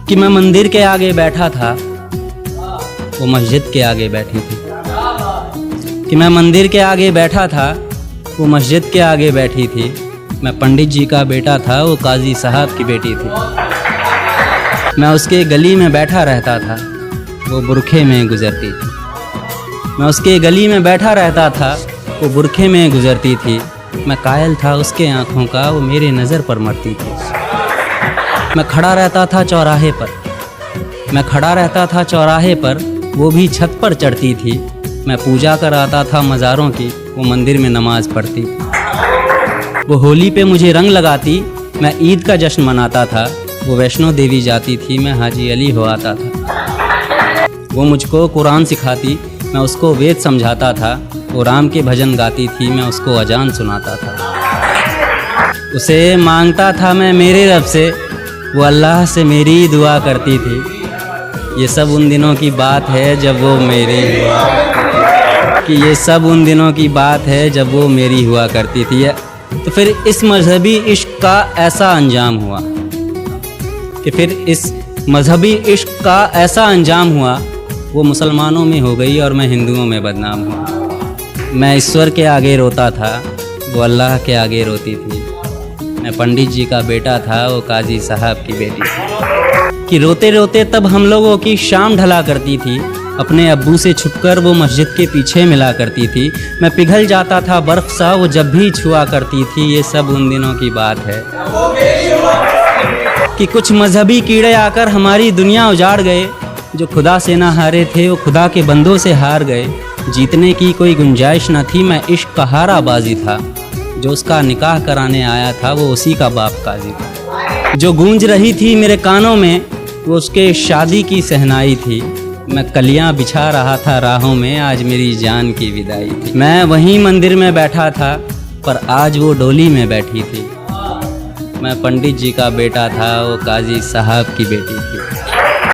कि मैं मंदिर के आगे बैठा था, वो मस्जिद के आगे बैठी थी। कि मैं मंदिर के आगे बैठा था, वो मस्जिद के आगे बैठी थी। मैं पंडित जी का बेटा था, वो काजी साहब की बेटी थी। मैं उसके गली में बैठा रहता था, वो बुरखे में गुजरती थी। मैं उसके गली में बैठा रहता था, वो बुरखे में गुजरती थी। मैं कायल था उसके आँखों का, वो मेरे नज़र पर मरती थी। मैं खड़ा रहता था चौराहे पर, मैं खड़ा रहता था चौराहे पर, वो भी छत पर चढ़ती थी। मैं पूजा कराता था मज़ारों की, वो मंदिर में नमाज़ पढ़ती थी। वो होली पे मुझे रंग लगाती, मैं ईद का जश्न मनाता था। वो वैष्णो देवी जाती थी, मैं हाजी अली हो आता था। वो मुझको कुरान सिखाती, मैं उसको वेद समझाता था। वो राम के भजन गाती थी, मैं उसको अजान सुनाता था। उसे मांगता था मैं मेरे रब से, वो अल्लाह से मेरी दुआ करती थी। ये सब उन दिनों की बात है जब वो मेरी हुआ, कि ये सब उन दिनों की बात है जब वो मेरी हुआ करती थी। तो फिर इस मजहबी इश्क का ऐसा अंजाम हुआ, कि फिर इस मजहबी इश्क का ऐसा अंजाम हुआ, वो मुसलमानों में हो गई और मैं हिंदुओं में बदनाम हुआ। मैं ईश्वर के आगे रोता था, वो अल्लाह के आगे रोती थी। मैं पंडित जी का बेटा था, वो काजी साहब की बेटी थी। कि रोते रोते तब हम लोगों की शाम ढला करती थी। अपने अब्बू से छुपकर वो मस्जिद के पीछे मिला करती थी। मैं पिघल जाता था बर्फ़ सा, वो जब भी छुआ करती थी। ये सब उन दिनों की बात है कि कुछ मजहबी कीड़े आकर हमारी दुनिया उजाड़ गए। जो खुदा से ना हारे थे, वो खुदा के बंदों से हार गए। जीतने की कोई गुंजाइश न थी, मैं इश्क का हारा बाजी था। जो उसका निकाह कराने आया था, वो उसी का बाप काजी था। जो गूंज रही थी मेरे कानों में, वो उसके शादी की सहनाई थी। मैं कलियां बिछा रहा था राहों में, आज मेरी जान की विदाई थी। मैं वहीं मंदिर में बैठा था, पर आज वो डोली में बैठी थी। मैं पंडित जी का बेटा था, वो काजी साहब की बेटी थी।